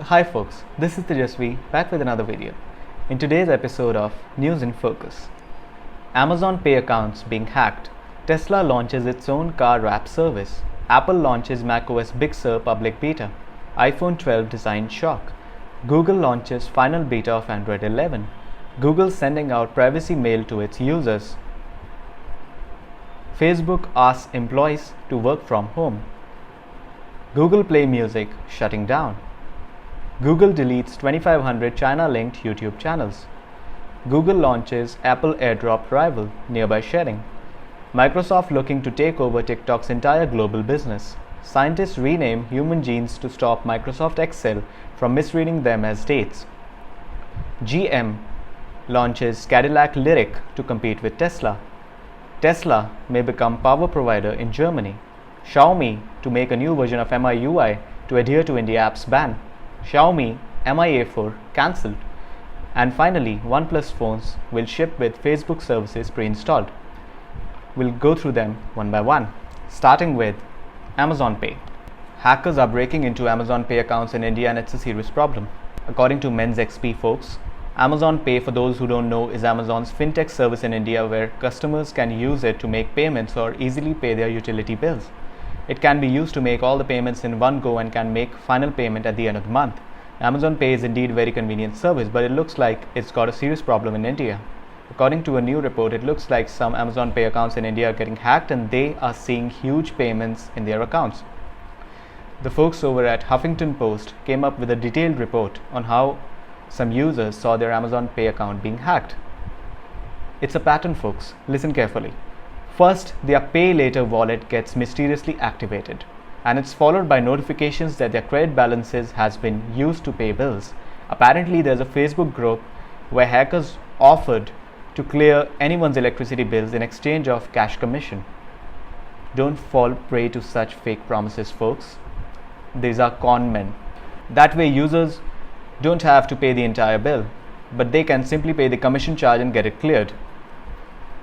Hi folks, this is Tejasvi back with another video. In today's episode of News in Focus, Amazon Pay accounts being hacked, Tesla launches its own car wrap service, Apple launches macOS Big Sur public beta, iPhone 12 design shock, Google launches final beta of Android 11, Google sending out privacy mail to its users, Facebook asks employees to work from home, Google Play Music shutting down, Google deletes 2,500 China-linked YouTube channels. Google launches Apple AirDrop rival, nearby sharing. Microsoft looking to take over TikTok's entire global business. Scientists rename human genes to stop Microsoft Excel from misreading them as dates. GM launches Cadillac Lyric to compete with Tesla. Tesla may become power provider in Germany. Xiaomi to make a new version of MIUI to adhere to India app's ban. Xiaomi MIA4 cancelled. And finally, OnePlus phones will ship with Facebook services pre-installed. We'll go through them one by one, starting with Amazon Pay. Hackers are breaking into Amazon Pay accounts in India and it's a serious problem. According to Men's XP folks, Amazon Pay, for those who don't know, is Amazon's fintech service in India where customers can use it to make payments or easily pay their utility bills. It can be used to make all the payments in one go and can make final payment at the end of the month. Amazon Pay is indeed a very convenient service, but it looks like it's got a serious problem in India. According to a new report, it looks like some Amazon Pay accounts in India are getting hacked and they are seeing huge payments in their accounts. The folks over at Huffington Post came up with a detailed report on how some users saw their Amazon Pay account being hacked. It's a pattern, folks. Listen carefully. First, their Pay Later wallet gets mysteriously activated, and it's followed by notifications that their credit balances has been used to pay bills. Apparently, there's a Facebook group where hackers offered to clear anyone's electricity bills in exchange of cash commission. Don't fall prey to such fake promises, folks. These are con men. That way, users don't have to pay the entire bill, but they can simply pay the commission charge and get it cleared.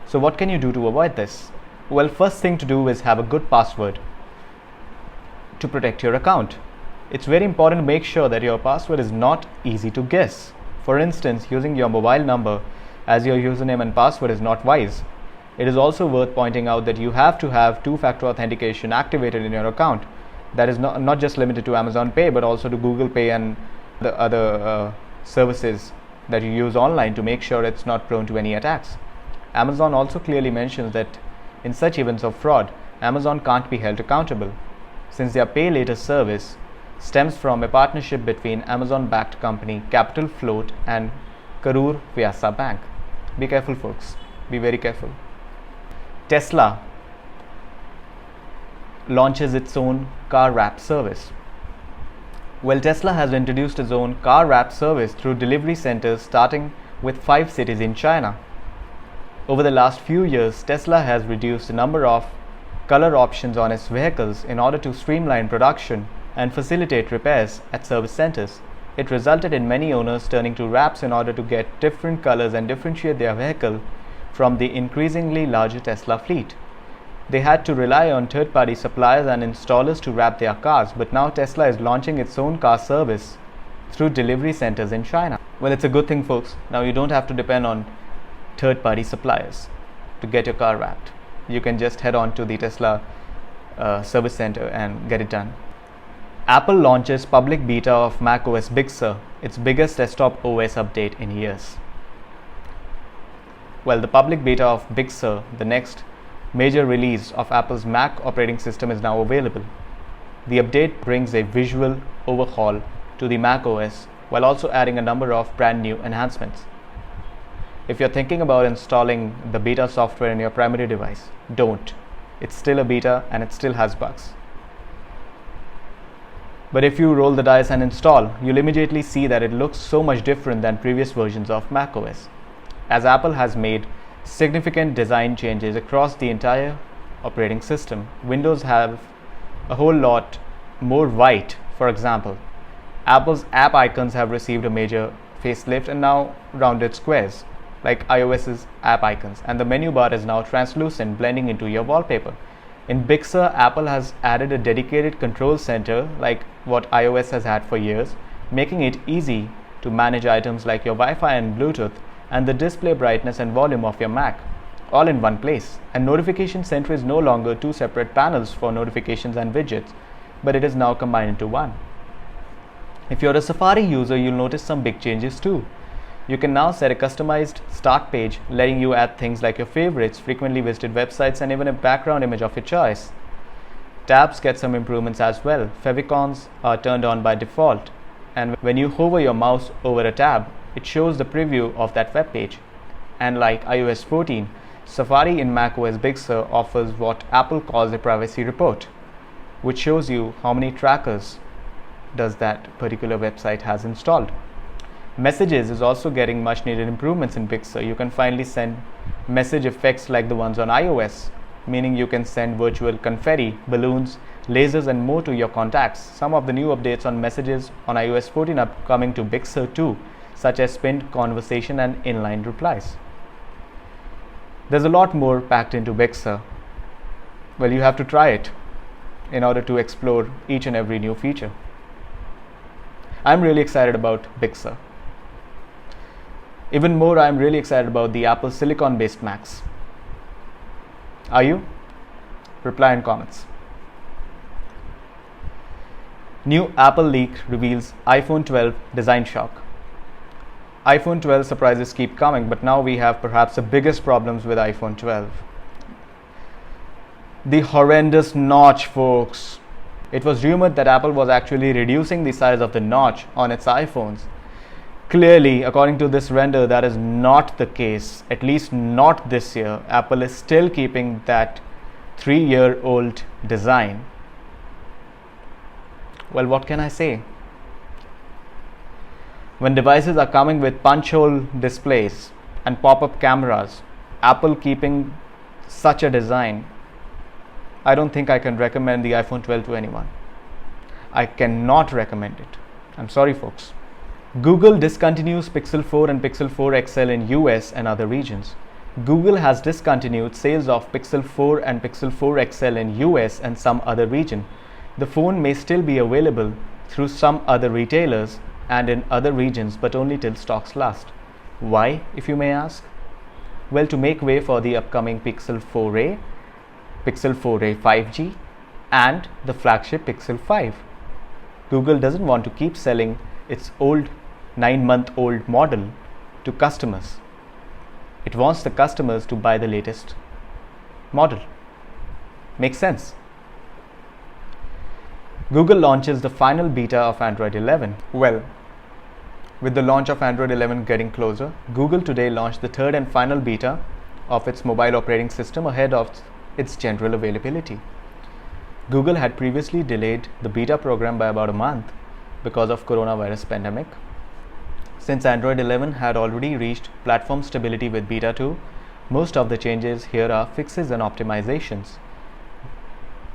So what can you do to avoid this? Well, first thing to do is have a good password to protect your account. It's very important to make sure that your password is not easy to guess. For instance, using your mobile number as your username and password is not wise. It is also worth pointing out that you have to have two-factor authentication activated in your account. That is not just limited to Amazon Pay, but also to Google Pay and the other services that you use online to make sure it's not prone to any attacks. Amazon also clearly mentions that in such events of fraud, Amazon can't be held accountable, since their Pay Later service stems from a partnership between Amazon-backed company Capital Float and Karur Vyasa Bank. Be careful, folks. Be very careful. Tesla launches its own car wrap service. Well, Tesla has introduced its own car wrap service through delivery centers starting with 5 cities in China. Over the last few years, Tesla has reduced the number of color options on its vehicles in order to streamline production and facilitate repairs at service centers. It resulted in many owners turning to wraps in order to get different colors and differentiate their vehicle from the increasingly larger Tesla fleet. They had to rely on third-party suppliers and installers to wrap their cars, but now Tesla is launching its own car service through delivery centers in China. Well, it's a good thing, folks. Now you don't have to depend on third-party suppliers to get your car wrapped. You can just head on to the Tesla service center and get it done. Apple launches public beta of macOS Big Sur, its biggest desktop OS update in years. Well, the public beta of Big Sur, the next major release of Apple's Mac operating system, is now available. The update brings a visual overhaul to the macOS while also adding a number of brand new enhancements. If you're thinking about installing the beta software in your primary device, don't. It's still a beta and it still has bugs. But if you roll the dice and install, you'll immediately see that it looks so much different than previous versions of macOS, as Apple has made significant design changes across the entire operating system. Windows have a whole lot more white. For example, Apple's app icons have received a major facelift and now rounded squares, like iOS's app icons, and the menu bar is now translucent, blending into your wallpaper. In Big Sur, Apple has added a dedicated control center like what iOS has had for years, making it easy to manage items like your Wi-Fi and Bluetooth and the display brightness and volume of your Mac, all in one place. And Notification Center is no longer two separate panels for notifications and widgets, but it is now combined into one. If you're a Safari user, you'll notice some big changes too. You can now set a customized start page, letting you add things like your favorites, frequently visited websites, and even a background image of your choice. Tabs get some improvements as well. Favicons are turned on by default, and when you hover your mouse over a tab, it shows the preview of that web page. And like iOS 14, Safari in macOS Big Sur offers what Apple calls a privacy report, which shows you how many trackers does that particular website has installed. Messages is also getting much needed improvements in Big Sur. You can finally send message effects like the ones on iOS, meaning you can send virtual confetti, balloons, lasers, and more to your contacts. Some of the new updates on messages on iOS 14 are coming to Big Sur too, such as pinned conversation and inline replies. There's a lot more packed into Big Sur. Well, you have to try it in order to explore each and every new feature. I'm really excited about Big Sur. Even more, I'm really excited about the Apple Silicon-based Macs. Are you? Reply in comments. New Apple leak reveals iPhone 12 design shock. iPhone 12 surprises keep coming, but now we have perhaps the biggest problems with iPhone 12. The horrendous notch, folks. It was rumored that Apple was actually reducing the size of the notch on its iPhones. Clearly, according to this render, that is not the case, at least not this year. Apple is still keeping that 3-year-old design. Well, what can I say? When devices are coming with punch hole displays and pop-up cameras, Apple keeping such a design, I don't think I can recommend the iPhone 12 to anyone. I cannot recommend it. I'm sorry, folks. Google discontinues Pixel 4 and Pixel 4 XL in US and other regions. Google has discontinued sales of Pixel 4 and Pixel 4 XL in US and some other region. The phone may still be available through some other retailers and in other regions, but only till stocks last. Why, if you may ask? Well, to make way for the upcoming Pixel 4a, Pixel 4a 5G, and the flagship Pixel 5. Google doesn't want to keep selling its old 9-month-old model to customers. It wants the customers to buy the latest model. Makes sense. Google launches the final beta of Android 11. Well, with the launch of Android 11 getting closer, Google today launched the third and final beta of its mobile operating system ahead of its general availability. Google had previously delayed the beta program by about a month because of coronavirus pandemic. Since Android 11 had already reached platform stability with beta 2, most of the changes here are fixes and optimizations.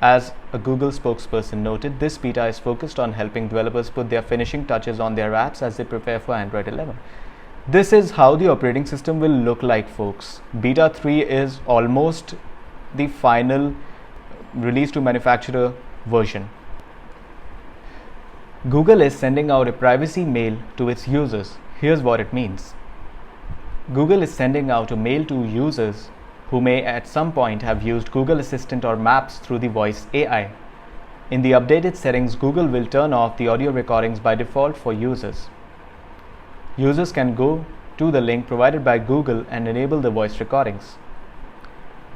As a Google spokesperson noted, this beta is focused on helping developers put their finishing touches on their apps as they prepare for Android 11. This is how the operating system will look like, folks. Beta 3 is almost the final release to manufacturer version. Google is sending out a privacy mail to its users. Here's what it means. Google is sending out a mail to users who may at some point have used Google Assistant or Maps through the voice AI. In the updated settings, Google will turn off the audio recordings by default for users. Users can go to the link provided by Google and enable the voice recordings.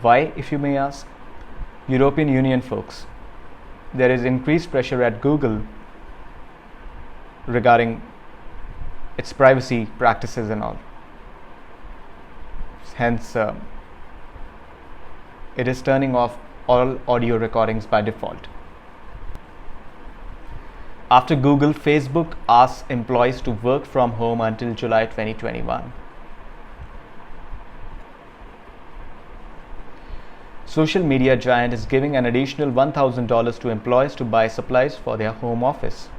Why, if you may ask? European Union, folks. There is increased pressure at Google regarding its privacy practices and all. Hence, it is turning off all audio recordings by default. After Google, Facebook asks employees to work from home until July 2021. Social media giant is giving an additional $1,000 to employees to buy supplies for their home office.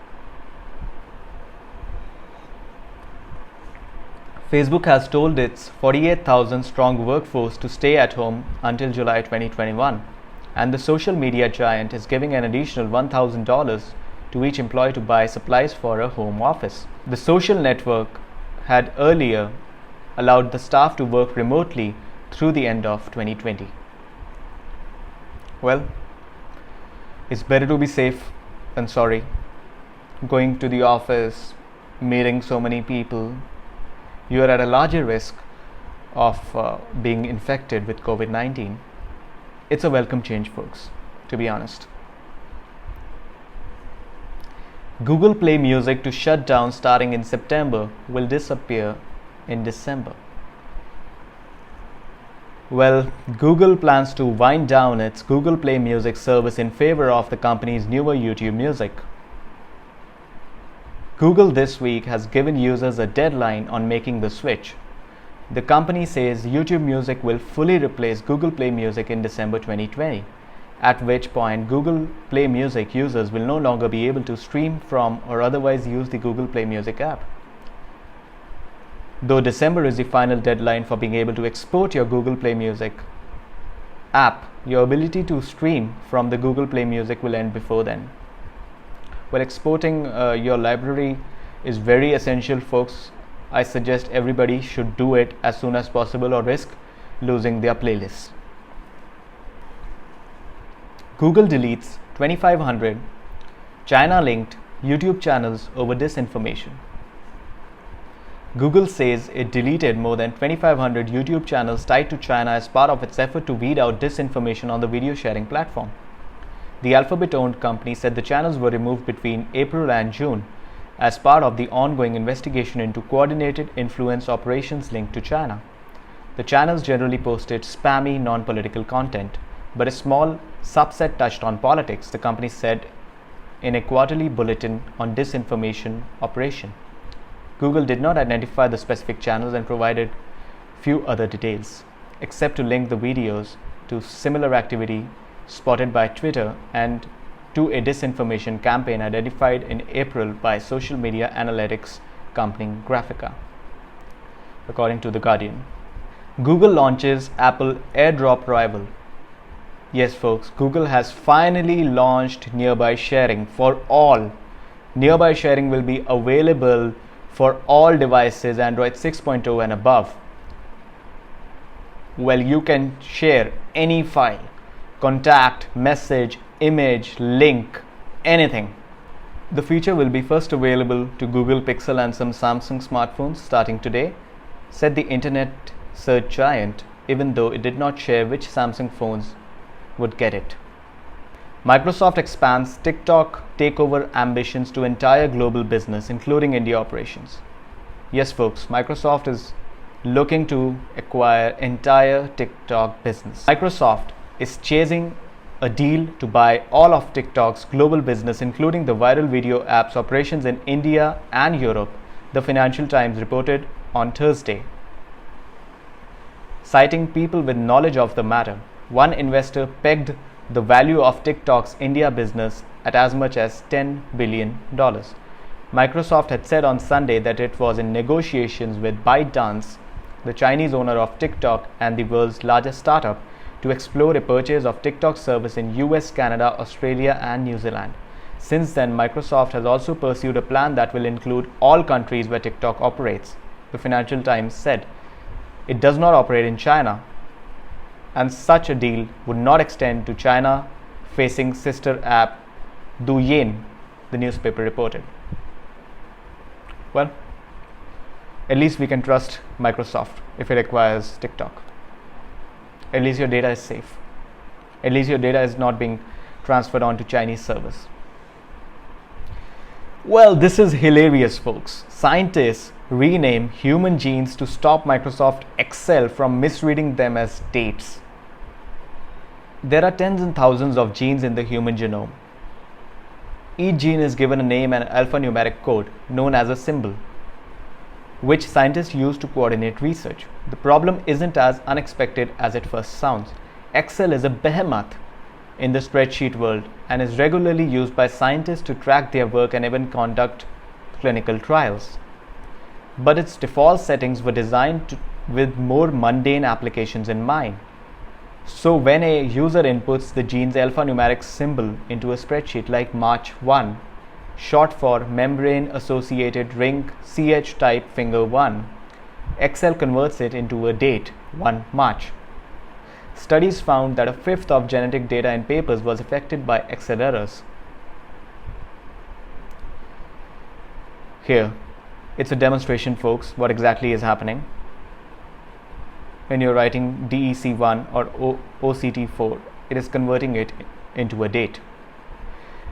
Facebook has told its 48,000 strong workforce to stay at home until July 2021, and the social media giant is giving an additional $1,000 to each employee to buy supplies for a home office. The social network had earlier allowed the staff to work remotely through the end of 2020. Well, it's better to be safe than sorry. Going to the office, meeting so many people, you are at a larger risk of being infected with COVID-19. It's a welcome change, folks, to be honest. Google Play Music to shut down starting in September will disappear in December. Well, Google plans to wind down its Google Play Music service in favor of the company's newer YouTube Music. Google this week has given users a deadline on making the switch. The company says YouTube Music will fully replace Google Play Music in December 2020, at which point Google Play Music users will no longer be able to stream from or otherwise use the Google Play Music app. Though December is the final deadline for being able to export your Google Play Music app, your ability to stream from the Google Play Music will end before then. Well, exporting your library is very essential, folks. I suggest everybody should do it as soon as possible or risk losing their playlists. Google deletes 2,500 China-linked YouTube channels over disinformation. Google says it deleted more than 2,500 YouTube channels tied to China as part of its effort to weed out disinformation on the video sharing platform. The Alphabet-owned company said the channels were removed between April and June as part of the ongoing investigation into coordinated influence operations linked to China. The channels generally posted spammy, non-political content, but a small subset touched on politics, the company said in a quarterly bulletin on disinformation operation. Google did not identify the specific channels and provided few other details, except to link the videos to similar activity spotted by Twitter and to a disinformation campaign identified in April by social media analytics company Graphica, according to The Guardian. Google launches Apple AirDrop rival. Yes, folks, Google has finally launched nearby sharing for all. Nearby sharing will be available for all devices Android 6.0 and above. Well, you can share any file, contact, message, image, link, anything. The feature will be first available to Google Pixel and some Samsung smartphones starting today, said the internet search giant, even though it did not share which Samsung phones would get it. Microsoft expands TikTok takeover ambitions to entire global business, including India operations. Yes, folks, Microsoft is looking to acquire entire TikTok business. Microsoft is chasing a deal to buy all of TikTok's global business, including the viral video app's operations in India and Europe, the Financial Times reported on Thursday. Citing people with knowledge of the matter, one investor pegged the value of TikTok's India business at as much as $10 billion. Microsoft had said on Sunday that it was in negotiations with ByteDance, the Chinese owner of TikTok and the world's largest startup, to explore a purchase of TikTok service in US, Canada, Australia and New Zealand. Since then, Microsoft has also pursued a plan that will include all countries where TikTok operates. The Financial Times said it does not operate in China, and such a deal would not extend to China-facing sister app Douyin, the newspaper reported. Well, at least we can trust Microsoft if it acquires TikTok. At least your data is safe. At least your data is not being transferred onto Chinese servers. Well, this is hilarious, folks. Scientists rename human genes to stop Microsoft Excel from misreading them as dates. There are tens and thousands of genes in the human genome. Each gene is given a name and alphanumeric code known as a symbol, which scientists use to coordinate research. The problem isn't as unexpected as it first sounds. Excel is a behemoth in the spreadsheet world and is regularly used by scientists to track their work and even conduct clinical trials. But its default settings were designed with more mundane applications in mind. So when a user inputs the gene's alphanumeric symbol into a spreadsheet like March 1, short for Membrane Associated Ring CH Type Finger 1. Excel converts it into a date, 1 March. Studies found that a fifth of genetic data in papers was affected by Excel errors. Here, it's a demonstration, folks, what exactly is happening when you're writing DEC1 or OCT4. It is converting it into a date.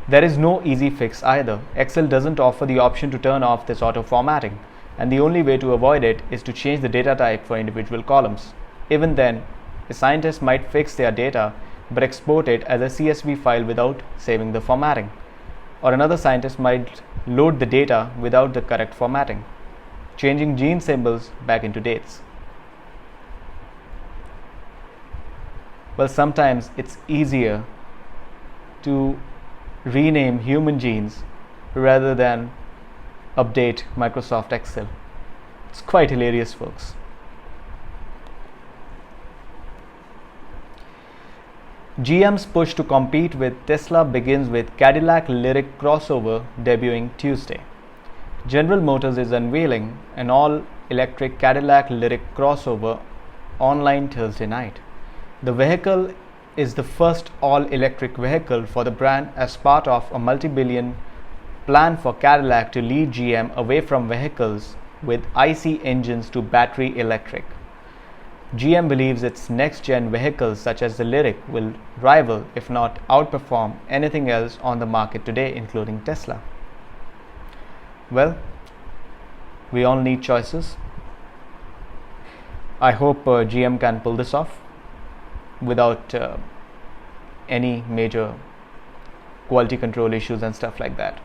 There is no easy fix either. Excel doesn't offer the option to turn off this auto formatting, and the only way to avoid it is to change the data type for individual columns. Even then, a scientist might fix their data but export it as a CSV file without saving the formatting, or another scientist might load the data without the correct formatting, changing gene symbols back into dates. Well, sometimes it's easier to rename human genes rather than update Microsoft Excel. It's quite hilarious, folks. GM's push to compete with Tesla begins with Cadillac Lyriq crossover debuting Tuesday. General Motors is unveiling an all-electric Cadillac Lyriq crossover online Thursday night. The vehicle is the first all-electric vehicle for the brand as part of a multi-billion plan for Cadillac to lead GM away from vehicles with IC engines to battery electric. GM believes its next-gen vehicles such as the Lyriq will rival, if not outperform, anything else on the market today, including Tesla. Well, we all need choices. I hope GM can pull this off without any major quality control issues and stuff like that.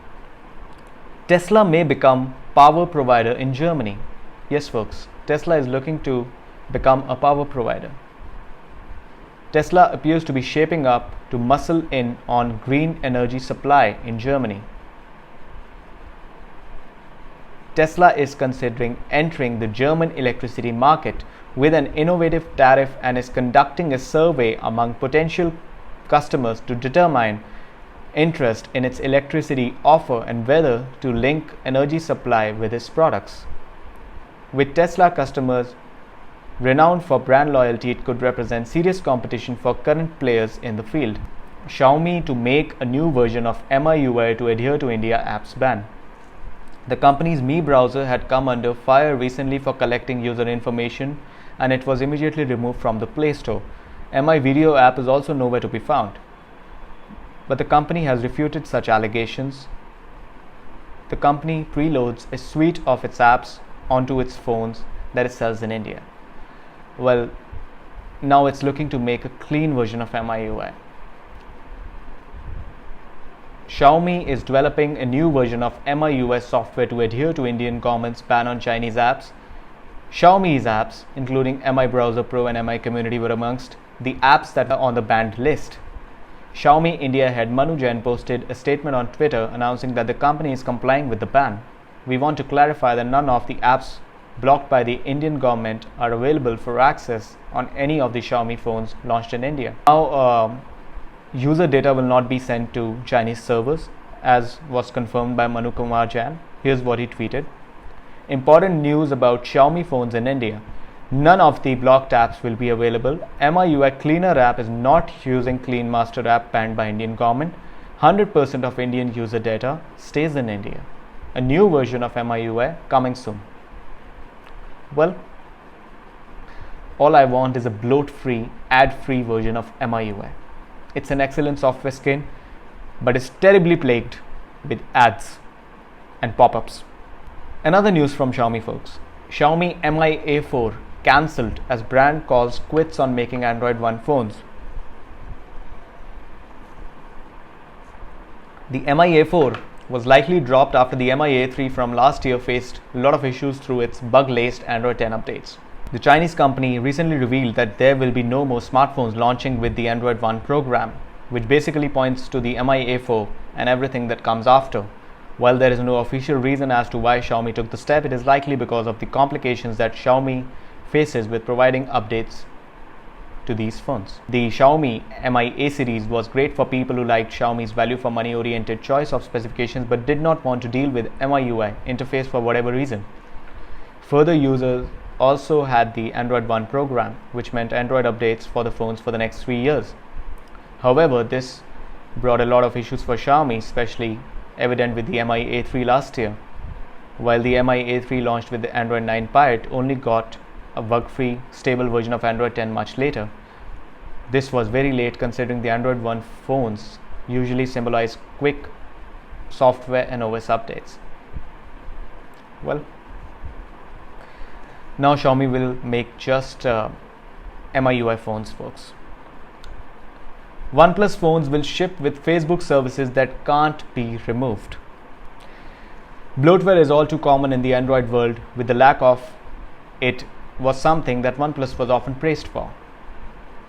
Tesla may become power provider in Germany. Yes, folks, Tesla is looking to become a power provider. Tesla appears to be shaping up to muscle in on green energy supply in Germany. Tesla is considering entering the German electricity market with an innovative tariff and is conducting a survey among potential customers to determine interest in its electricity offer and whether to link energy supply with its products. With Tesla customers renowned for brand loyalty, it could represent serious competition for current players in the field. Xiaomi to make a new version of MIUI to adhere to India apps ban. The company's Mi browser had come under fire recently for collecting user information, and it was immediately removed from the Play Store. Mi Video app is also nowhere to be found. But the company has refuted such allegations. The company preloads a suite of its apps onto its phones that it sells in India. Well, now it's looking to make a clean version of MIUI. Xiaomi is developing a new version of MIUI software to adhere to Indian government's ban on Chinese apps. Xiaomi's apps, including Mi Browser Pro and Mi Community, were amongst the apps that are on the banned list. Xiaomi India head Manu Jain posted a statement on Twitter announcing that the company is complying with the ban. We want to clarify that none of the apps blocked by the Indian government are available for access on any of the Xiaomi phones launched in India. Now, user data will not be sent to Chinese servers, as was confirmed by Manu Kumar Jain. Here's what he tweeted. Important news about Xiaomi phones in India. None of the blocked apps will be available. MIUI Cleaner app is not using Clean Master app banned by Indian government. 100% of Indian user data stays in India. A new version of MIUI coming soon. Well, all I want is a bloat-free, ad-free version of MIUI. It's an excellent software skin, but it's terribly plagued with ads and pop-ups. Another news from Xiaomi, folks. Xiaomi Mi A4 cancelled as brand calls quits on making Android One phones. The Mi A4 was likely dropped after the Mi A3 from last year faced a lot of issues through its bug-laced Android 10 updates. The Chinese company recently revealed that there will be no more smartphones launching with the Android One program, which basically points to the Mi A4 and everything that comes after. While there is no official reason as to why Xiaomi took the step, it is likely because of the complications that Xiaomi faces with providing updates to these phones. The Xiaomi Mi A series was great for people who liked Xiaomi's value for money oriented choice of specifications but did not want to deal with MIUI interface for whatever reason. Further, users also had the Android One program, which meant Android updates for the phones for the next 3 years. However, this brought a lot of issues for Xiaomi, especially evident with the Mi A3 last year. While the Mi A3 launched with the Android 9 Pie, it only got a bug-free, stable version of Android 10 much later. This was very late considering the Android One phones usually symbolize quick software and OS updates. Well, now Xiaomi will make just MIUI phones, folks. OnePlus phones will ship with Facebook services that can't be removed. Bloatware is all too common in the Android world, with the lack of it was something that OnePlus was often praised for.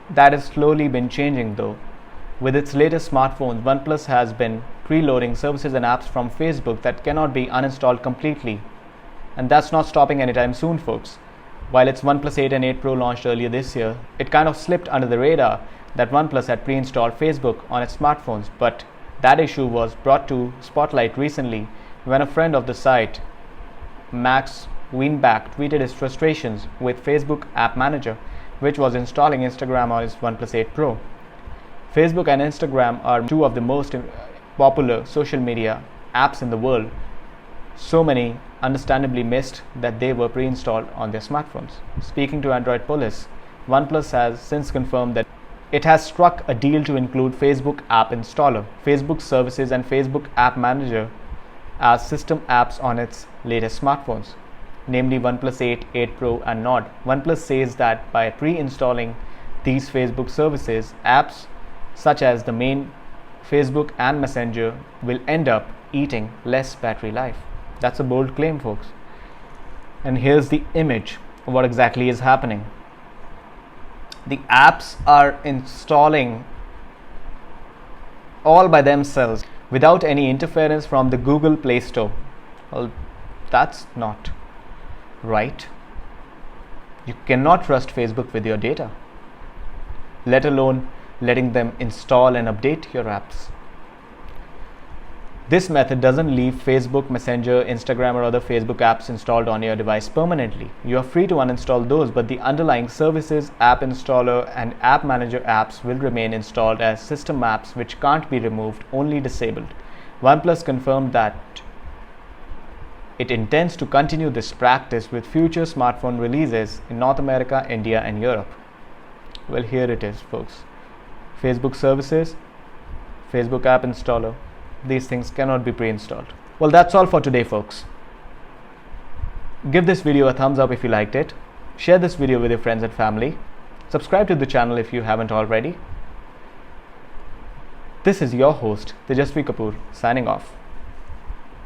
That has slowly been changing though. With its latest smartphones, OnePlus has been preloading services and apps from Facebook that cannot be uninstalled completely. And that's not stopping anytime soon, folks. While its OnePlus 8 and 8 Pro launched earlier this year, it kind of slipped under the radar that OnePlus had pre-installed Facebook on its smartphones, but that issue was brought to spotlight recently when a friend of the site, Max Weinbach, tweeted his frustrations with Facebook App Manager, which was installing Instagram on his OnePlus 8 Pro. Facebook and Instagram are two of the most popular social media apps in the world. So many understandably missed that they were pre-installed on their smartphones. Speaking to Android Police, OnePlus has since confirmed that it has struck a deal to include Facebook App Installer, Facebook Services and Facebook App Manager as system apps on its latest smartphones, namely OnePlus 8, 8 Pro and Nord. OnePlus says that by pre-installing these Facebook services, apps such as the main Facebook and Messenger will end up eating less battery life. That's a bold claim, folks. And here's the image of what exactly is happening. The apps are installing all by themselves without any interference from the Google Play Store. Well, that's not right. You cannot trust Facebook with your data, let alone letting them install and update your apps. This method doesn't leave Facebook, Messenger, Instagram or other Facebook apps installed on your device permanently. You are free to uninstall those, but the underlying services, app installer and app manager apps will remain installed as system apps which can't be removed, only disabled. OnePlus confirmed that it intends to continue this practice with future smartphone releases in North America, India and Europe. Well, here it is, folks. Facebook services, Facebook app installer. These things cannot be pre-installed. Well, that's all for today, folks. Give this video a thumbs up if you liked it. Share this video with your friends and family. Subscribe to the channel if you haven't already. This is your host, Tejasvi Kapoor, signing off.